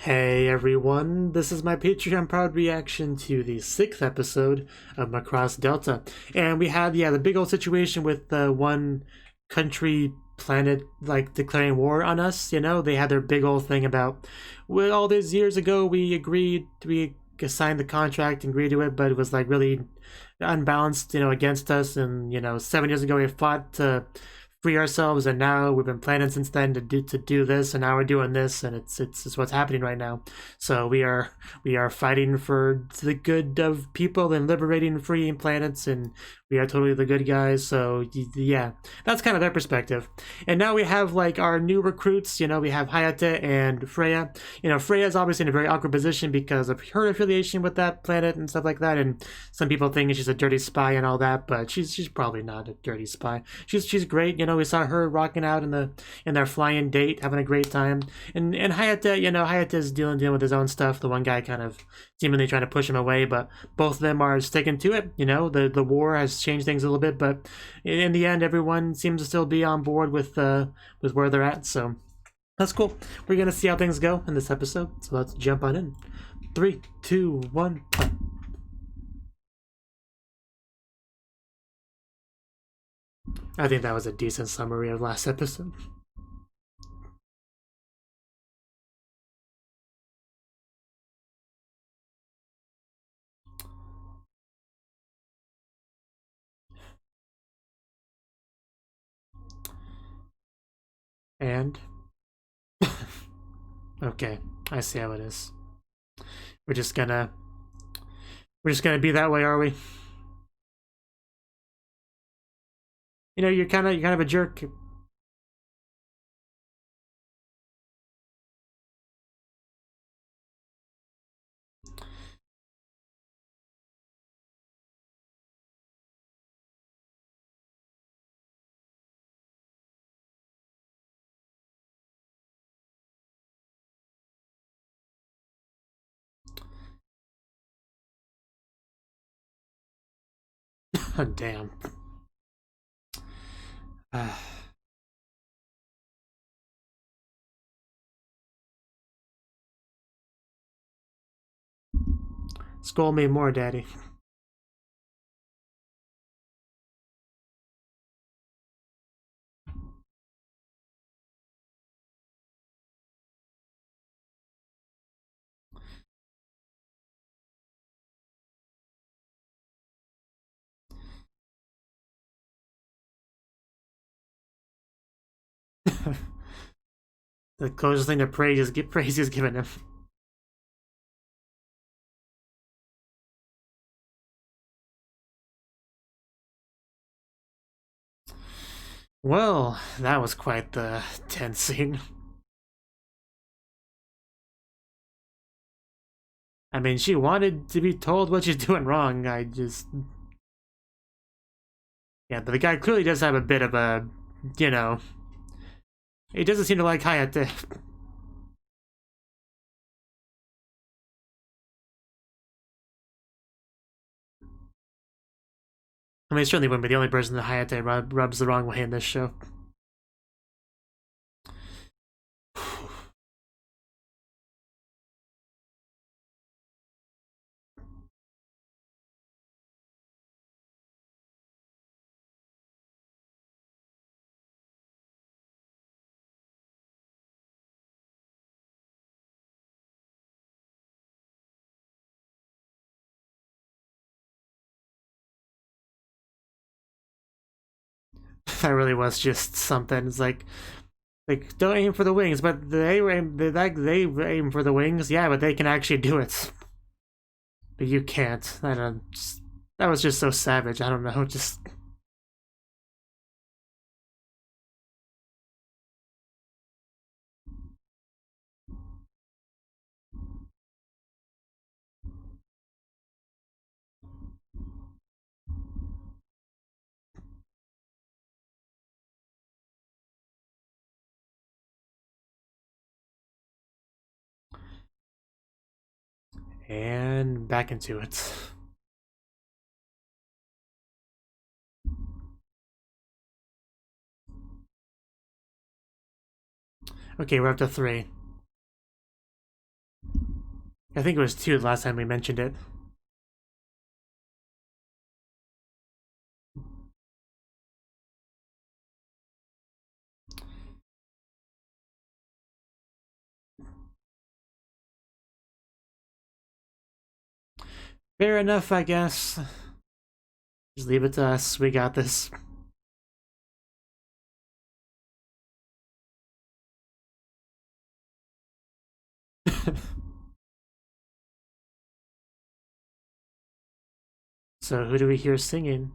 Hey everyone, this is my Patreon proud reaction to the 6th episode of Macross Delta. And we had, the big old situation with the one country planet, like, declaring war on us, you know? They had their big old thing about, well, all these years ago we signed the contract and agreed to it, but it was, like, really unbalanced, against us. And, 7 years ago we fought to free ourselves, and now we've been planning since then to do this, and now we're doing this, and it's what's happening right now. So we are fighting for the good of people and liberating freeing planets, and we are totally the good guys. So yeah, that's kind of their perspective. And now we have, like, our new recruits. We have Hayate and Freya. Freya's obviously in a very awkward position because of her affiliation with that planet and stuff like that, and some people think she's a dirty spy and all that, but she's probably not a dirty spy. She's great. We saw her rocking out in their flying date, having a great time. And Hayate, Hayate's dealing with his own stuff. The one guy kind of seemingly trying to push him away, but both of them are sticking to it. The war has changed things a little bit, but in the end, everyone seems to still be on board with where they're at. So that's cool. We're gonna see how things go in this episode. So let's jump on in. 3, 2, 1. I think that was a decent summary of last episode. And okay, I see how it is. We're just gonna be that way, are we? You're kind of a jerk. Oh, damn. Scold me more, Daddy. The closest thing to praise is given him. Well, that was quite the tense scene. I mean, she wanted to be told what she's doing wrong. Yeah, but the guy clearly does have a bit of a, he doesn't seem to like Hayate. I mean, certainly wouldn't be the only person that Hayate rubs the wrong way in this show. That really was just something. It's like don't aim for the wings, but they aim for the wings. Yeah, but they can actually do it. But you can't. I don't. That was just so savage. I don't know. Just. And back into it. Okay, we're up to 3. I think it was 2 the last time we mentioned it. Fair enough, I guess. Just leave it to us. We got this. So who do we hear singing?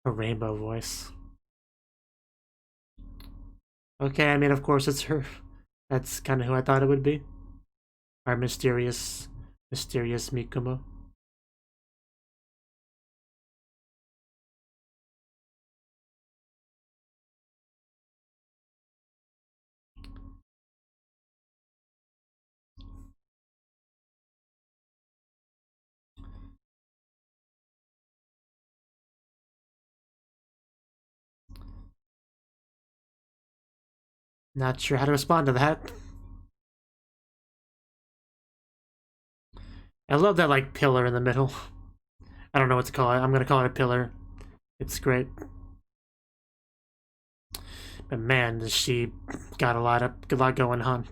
A rainbow voice. Okay, I mean, of course it's her. That's kind of who I thought it would be. Our mysterious Mikumo. Not sure how to respond to that. I love that, like, pillar in the middle. I don't know what to call it. I'm gonna call it a pillar. It's great. But man, does she got a lot going on.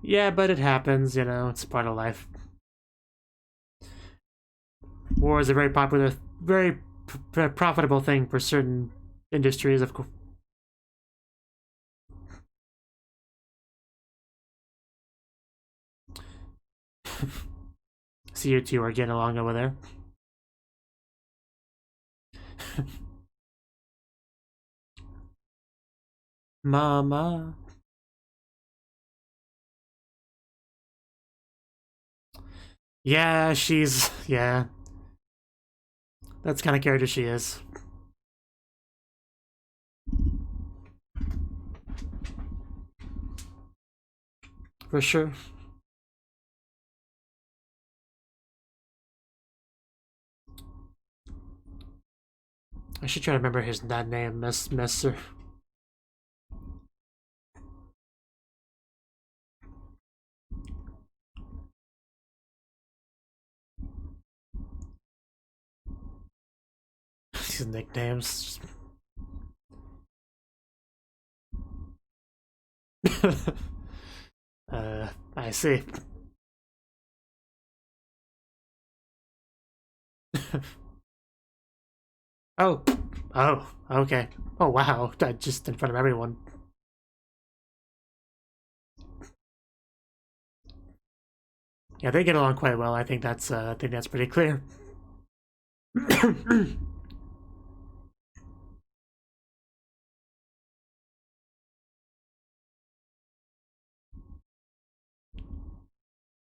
Yeah, but it happens, you know, it's part of life. War is a very popular, very profitable thing for certain industries, of course. See, you two are getting along over there. Mama. Yeah, she's... yeah. That's the kind of character she is. For sure. I should try to remember his name, Messer. These nicknames. I see. Oh. Oh, okay. Oh, wow. Just in front of everyone. Yeah, they get along quite well. I think that's pretty clear.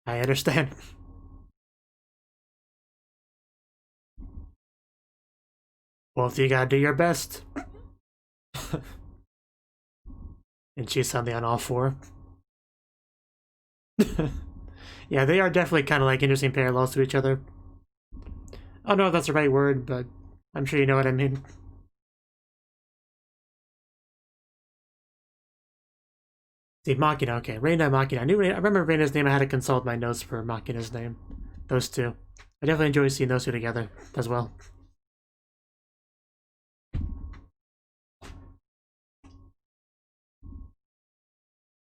I understand. Well, you gotta do your best. And she's suddenly on all 4. Yeah, they are definitely kind of like interesting parallels to each other. I don't know if that's the right word, but I'm sure you know what I mean. See, Machina, okay. Reina, Machina. I remember Reina's name. I had to consult my notes for Machina's name. Those two. I definitely enjoy seeing those two together as well.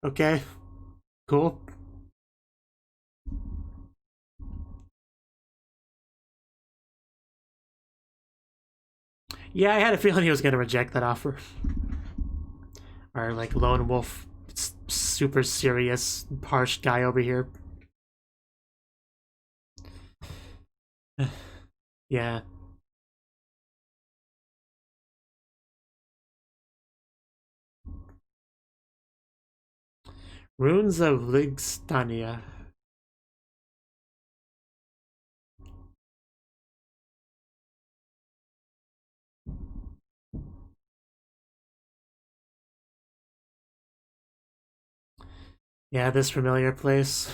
Okay. Cool. Yeah, I had a feeling he was going to reject that offer. Our, like, lone wolf, super serious, harsh guy over here. Yeah. Runes of Ligstania. Yeah, this familiar place.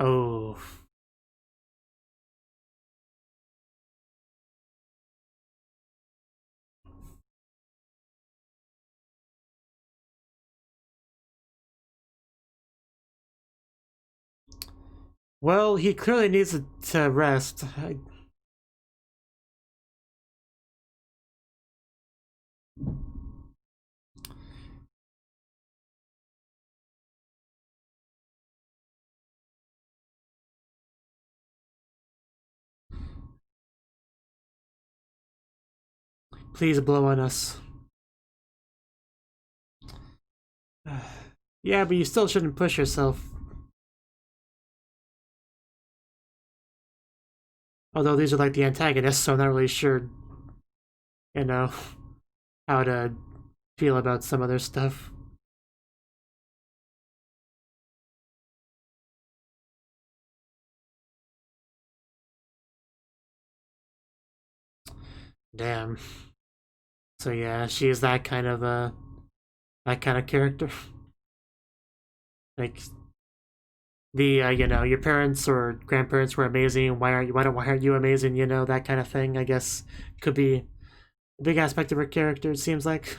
Oh. Well, he clearly needs to rest. Please blow on us. Yeah, but you still shouldn't push yourself. Although these are like the antagonists, so I'm not really sure, you know, how to feel about some other stuff. Damn. So yeah, she is that kind of character. Like the you know, your parents or grandparents were amazing. Why aren't you amazing? You know, that kind of thing. I guess could be a big aspect of her character. It seems like.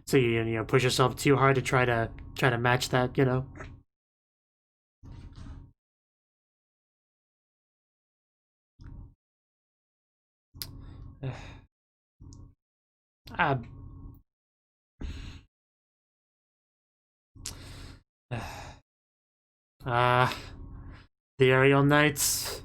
So you know push yourself too hard to try to match that. You know. The Aerial Knights.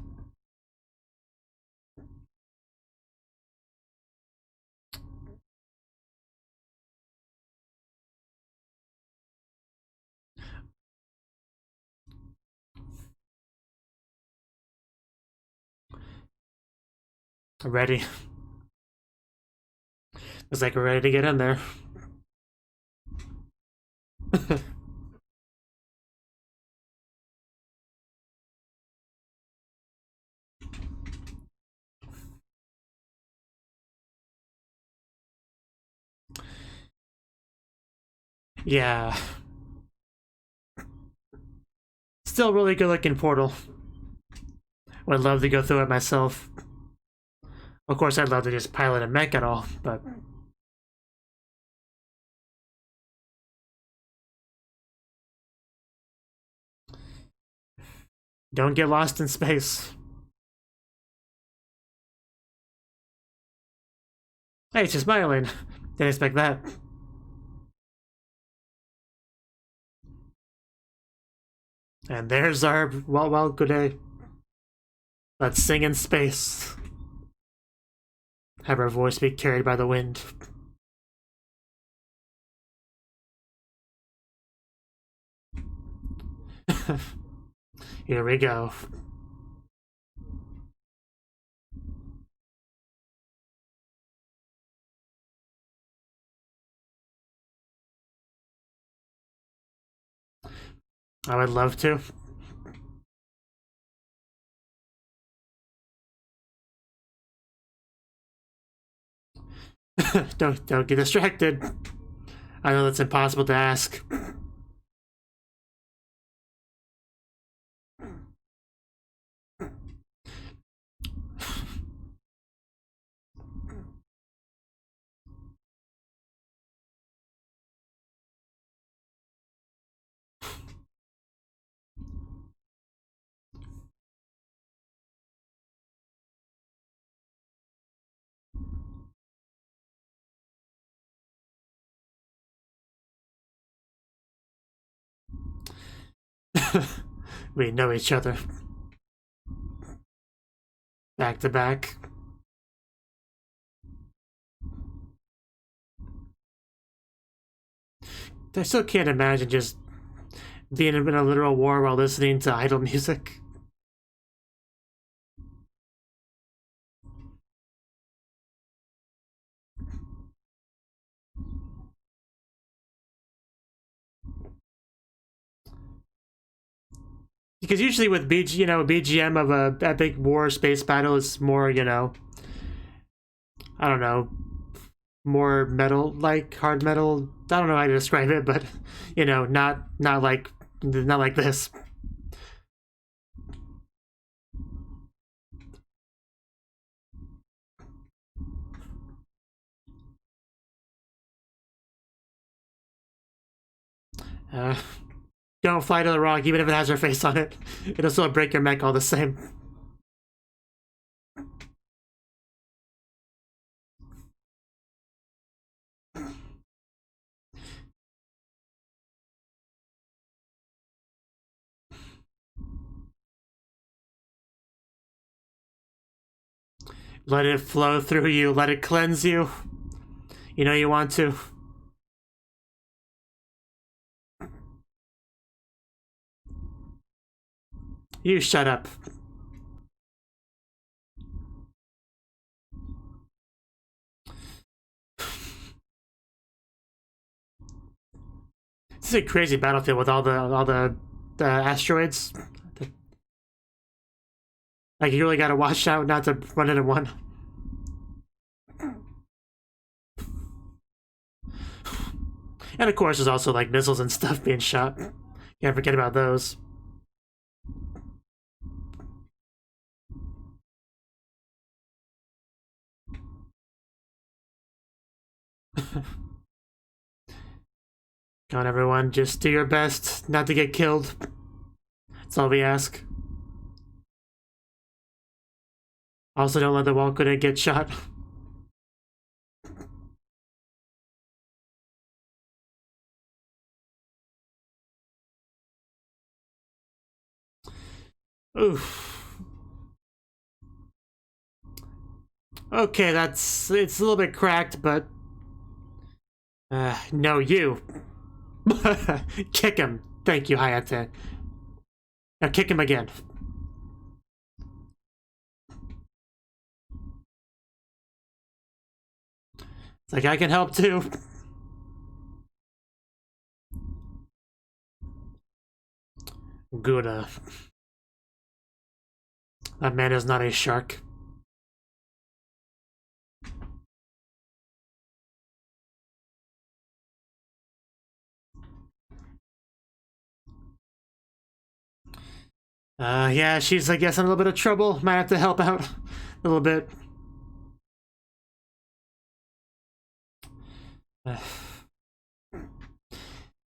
Ready. It's like we're ready to get in there. Yeah. Still really good looking portal. Would love to go through it myself. Of course, I'd love to just pilot a mech at all, but... Don't get lost in space. Hey, she's smiling. Didn't expect that. And there's our well, good day. Let's sing in space. Have our voice be carried by the wind. Here we go. I would love to. Don't get distracted. I know that's impossible to ask. We know each other. Back to back. I still can't imagine just being in a literal war while listening to idle music. Because usually with BGM of a epic war space battle is more, I don't know, more metal-like, hard metal. I don't know how to describe it, but you know, not like this. Don't fly to the rock, even if it has her face on it. It'll still break your mech all the same. Let it flow through you. Let it cleanse you. You know you want to. You shut up. This is a crazy battlefield with all the asteroids. Like, you really gotta watch out not to run into one. And of course, there's also like missiles and stuff being shot. Can't forget about those. Come on, everyone, just do your best not to get killed. That's all we ask. Also, don't let the Walkuda get shot. Oof. Okay, it's a little bit cracked, but no, you. Kick him. Thank you, Hayate. Now kick him again. It's like, I can help too. Good. That man is not a shark. Yeah, she's, I guess, in a little bit of trouble. Might have to help out a little bit. It's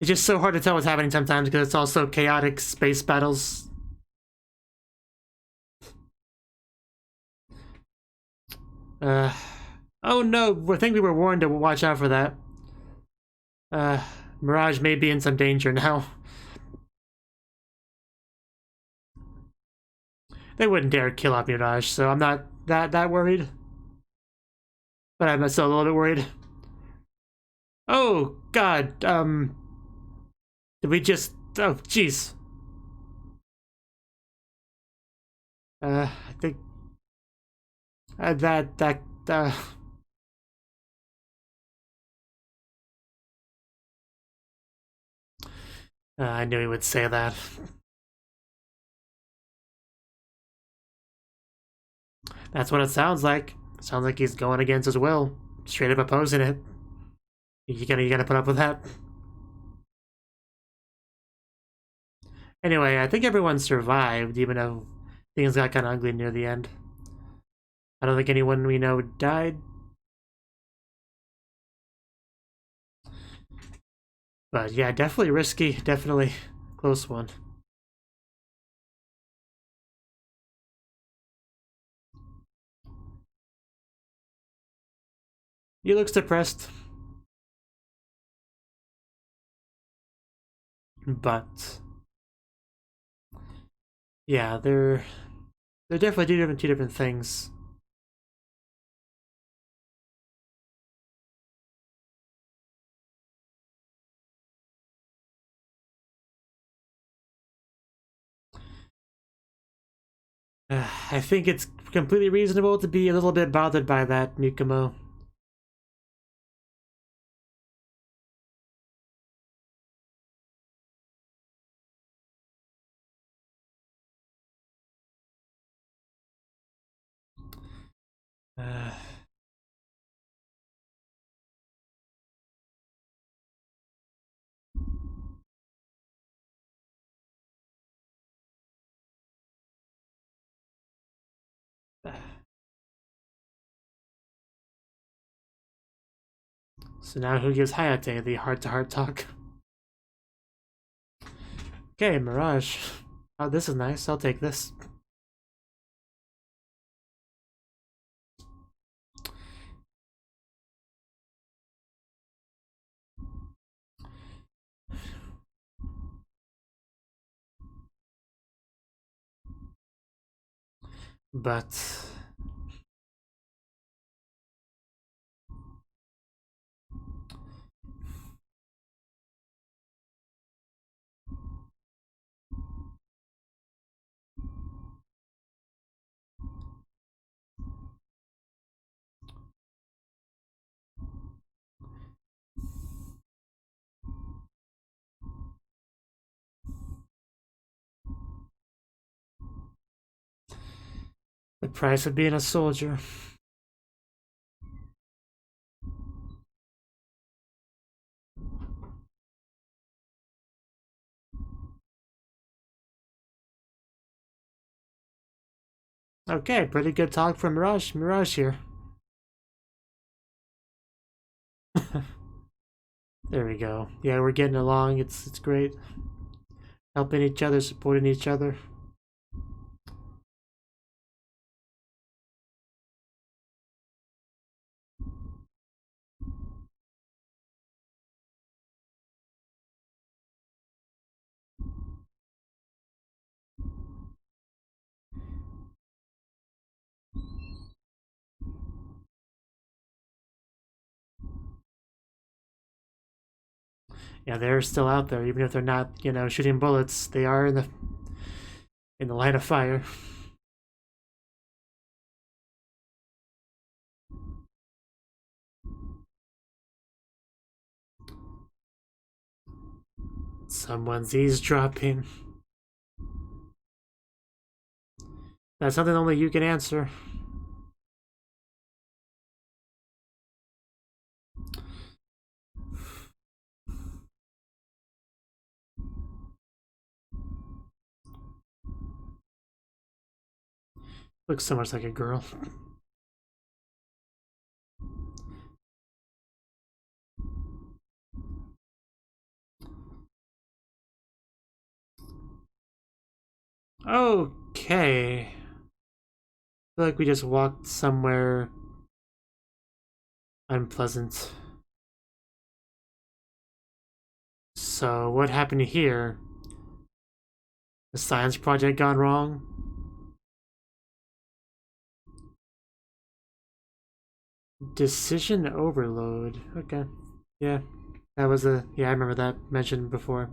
just so hard to tell what's happening sometimes because it's also chaotic space battles. Oh no, I think we were warned to watch out for that. Mirage may be in some danger now. They wouldn't dare kill off Mirage, so I'm not that worried. But I'm still a little bit worried. Oh god, did we just... oh, jeez. I think... I knew he would say that. That's what it sounds like. It sounds like he's going against his will. Straight up opposing it. You gotta put up with that. Anyway, I think everyone survived, even though things got kind of ugly near the end. I don't think anyone we know died. But yeah, definitely risky. Definitely close one. He looks depressed. But yeah, they're definitely two different things. I think it's completely reasonable to be a little bit bothered by that, Mikumo. So now who gives Hayate the heart-to-heart talk? Okay, Mirage. Oh, this is nice. I'll take this. But the price of being a soldier. Okay, pretty good talk from Mirage here. There we go. Yeah, we're getting along. It's great. Helping each other, supporting each other. Yeah, they're still out there, even if they're not, you know, shooting bullets. They are in the line of fire. Someone's eavesdropping. That's something only you can answer. Looks so much like a girl. Okay. I feel like we just walked somewhere unpleasant. So what happened here? The science project gone wrong? Decision overload. Okay. Yeah. That was a... Yeah, I remember that mentioned before.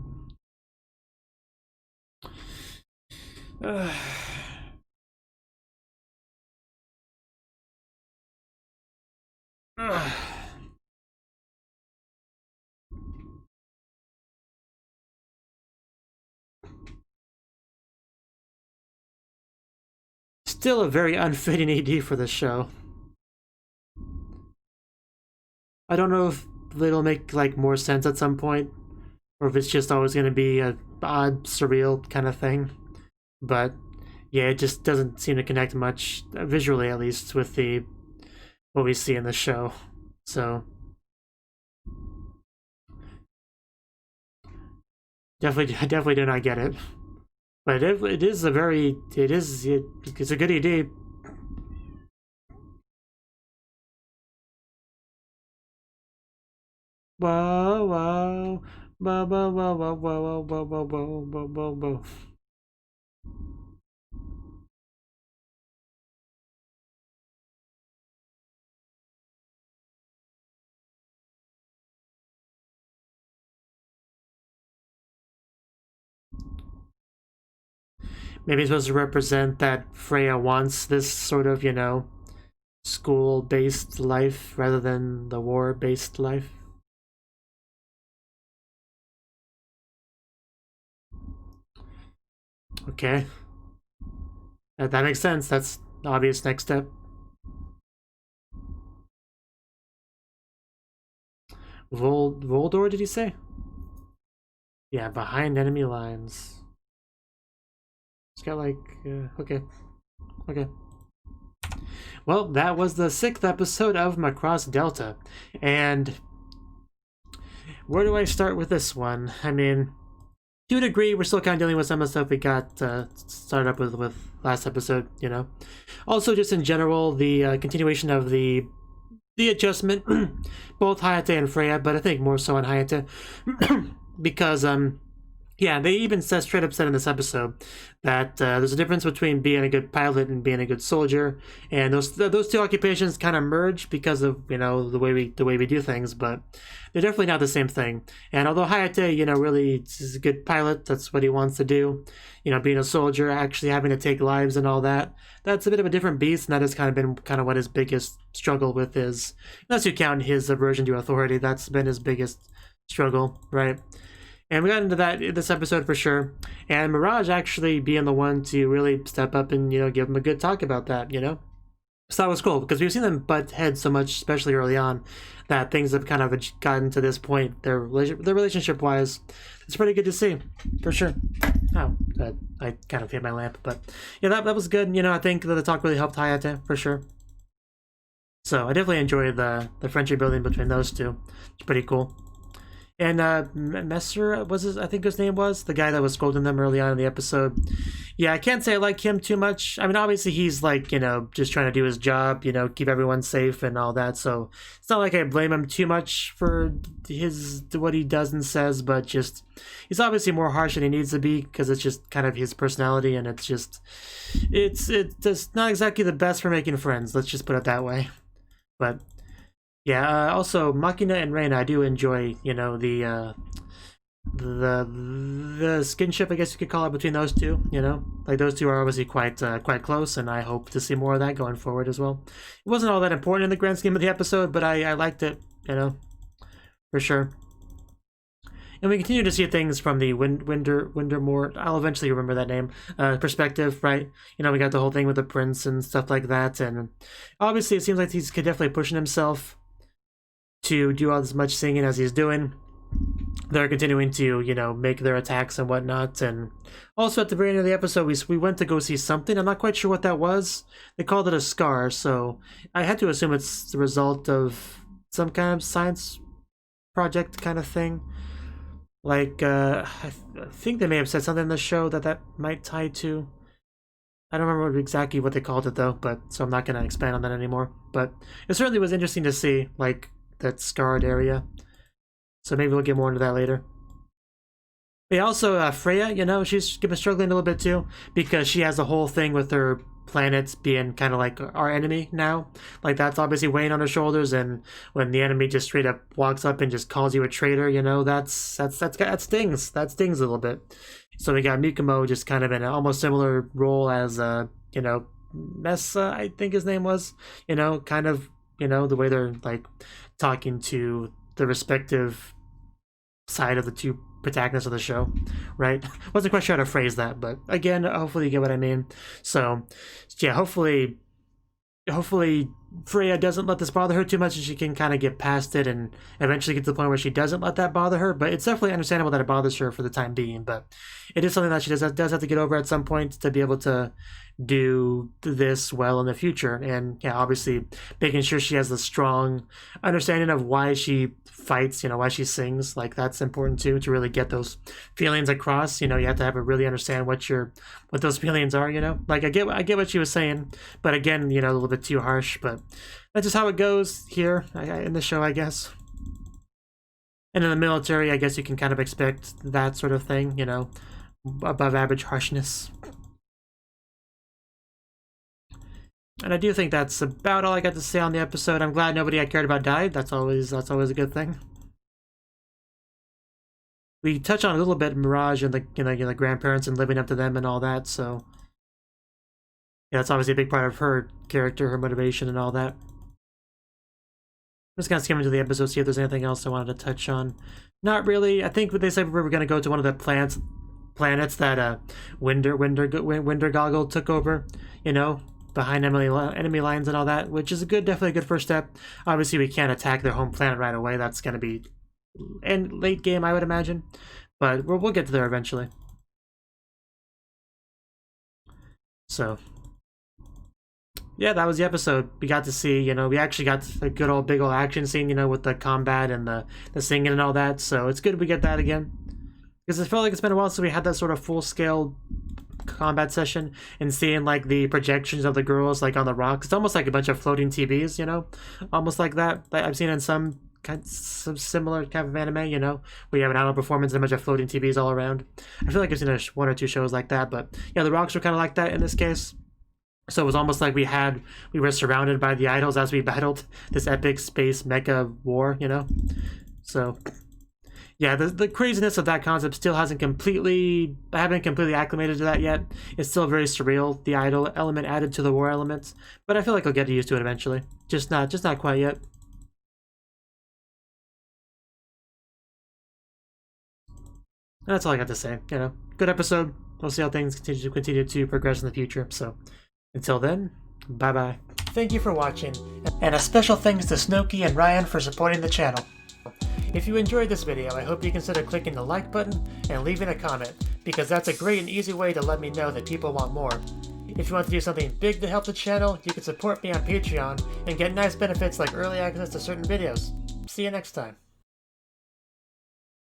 Still a very unfitting AD for this show. I don't know if it'll make like more sense at some point, or if it's just always going to be a odd, surreal kind of thing. But yeah, it just doesn't seem to connect much, visually at least, with the what we see in the show. So definitely do not get it. But it is a very it's a good ED. Whoa, whoa, whoa, whoa, whoa, whoa, whoa, whoa, whoa, whoa, whoa, whoa. Maybe it's supposed to represent that Freya wants this sort of, you know, school-based life rather than the war-based life. Okay. That makes sense. That's the obvious next step. Voldor, did he say? Yeah, behind enemy lines. It's got like... okay. Okay. Well, that was the 6th episode of Macross Delta. And where do I start with this one? I mean, to a degree, we're still kind of dealing with some of the stuff we got started up with last episode, you know. Also, just in general, the continuation of the adjustment, both Hayate and Freya, but I think more so on Hayate, because yeah, they even straight up said in this episode that there's a difference between being a good pilot and being a good soldier, and those two occupations kind of merge because of, you know, the way we do things, but they're definitely not the same thing. And although Hayate, you know, really is a good pilot, that's what he wants to do, you know, being a soldier, actually having to take lives and all that, that's a bit of a different beast, and that has kind of been what his biggest struggle with is, unless you count his aversion to authority, that's been his biggest struggle, right? And we got into that in this episode for sure. And Mirage actually being the one to really step up and, you know, give him a good talk about that, you know? So that was cool, because we've seen them butt heads so much, especially early on, that things have kind of gotten to this point, their relationship-wise. It's pretty good to see, for sure. Oh, I kind of hit my lamp, but yeah, that was good. You know, I think that the talk really helped Hayate, for sure. So I definitely enjoyed the friendship building between those two. It's pretty cool. And Messer was I think his name was the guy that was scolding them early on in the episode. Yeah, I can't say I like him too much. I mean, obviously he's like, you know, just trying to do his job, you know, keep everyone safe and all that. So it's not like I blame him too much for what he does and says, but just he's obviously more harsh than he needs to be, because it's just kind of his personality, and it's just it's not exactly the best for making friends. Let's just put it that way. But yeah, also Machina and Reina, I do enjoy, you know, the skinship, I guess you could call it, between those two. You know, like those two are obviously quite close, and I hope to see more of that going forward as well. It wasn't all that important in the grand scheme of the episode, but I liked it, you know, for sure. And we continue to see things from the Windermore, I'll eventually remember that name, perspective, right? You know, we got the whole thing with the prince and stuff like that, and obviously it seems like he's definitely pushing himself to do as much singing as he's doing. They're continuing to, you know, make their attacks and whatnot. And also at the very end of the episode, we went to go see something. I'm not quite sure what that was. They called it a scar, so I had to assume it's the result of some kind of science project kind of thing. Like, I think they may have said something in the show that might tie to. I don't remember exactly what they called it though, but so I'm not going to expand on that anymore. But it certainly was interesting to see, like, that scarred area. So maybe we'll get more into that later. But also, Freya, you know, she's been struggling a little bit too, because she has the whole thing with her planets being kind of like our enemy now. Like, that's obviously weighing on her shoulders, and when the enemy just straight up walks up and just calls you a traitor, you know, that stings. That stings a little bit. So we got Mikumo just kind of in an almost similar role as, you know, Messa, I think his name was, you know, kind of, you know, the way they're like talking to the respective side of the two protagonists of the show, right? Wasn't quite sure how to phrase that, but again, hopefully you get what I mean. So yeah, hopefully Freya doesn't let this bother her too much, and she can kind of get past it and eventually get to the point where she doesn't let that bother her. But it's definitely understandable that it bothers her for the time being, but it is something that she does have to get over at some point to be able to do this well in the future. And yeah, obviously making sure she has a strong understanding of why she fights, you know, why she sings, like that's important too, to really get those feelings across. You know, you have to have her really understand what those feelings are, you know. Like I get what she was saying, but again, you know, a little bit too harsh, but that's just how it goes here in the show, I guess. And in the military, I guess you can kind of expect that sort of thing, you know, above average harshness. And I do think that's about all I got to say on the episode. I'm glad nobody I cared about died. That's always a good thing. We touch on a little bit Mirage and the grandparents and living up to them and all that. So yeah, that's obviously a big part of her character, her motivation, and all that. I'm just gonna skim into the episode, see if there's anything else I wanted to touch on. Not really. I think what they said we were gonna go to one of the planets that Winder Goggle took over. You know, behind enemy lines and all that, which is definitely a good first step. Obviously, we can't attack their home planet right away. That's going to be late game, I would imagine. But we'll get to there eventually. So, yeah, that was the episode. We got to see, you know, we actually got a good old big old action scene, you know, with the combat and the singing and all that. So it's good we get that again. Because it felt like it's been a while since we had that sort of full-scale combat session, and seeing like the projections of the girls like on the rocks. It's almost like a bunch of floating TVs, you know, almost like that. I've seen in some similar kind of anime, you know, where you have an idol performance and a bunch of floating TVs all around. I feel like I've seen one or two shows like that, but yeah, the rocks were kind of like that in this case. So it was almost like we were surrounded by the idols as we battled this epic space mecha war, you know. So yeah, the craziness of that concept still I haven't completely acclimated to that yet. It's still very surreal, the idol element added to the war elements, but I feel like I'll get used to it eventually. Just not quite yet. And that's all I got to say. You know, good episode. We'll see how things continue to progress in the future. So until then, bye bye. Thank you for watching, and a special thanks to Cnouki and Ryan for supporting the channel. If you enjoyed this video, I hope you consider clicking the like button and leaving a comment, because that's a great and easy way to let me know that people want more. If you want to do something big to help the channel, you can support me on Patreon and get nice benefits like early access to certain videos. See you next time.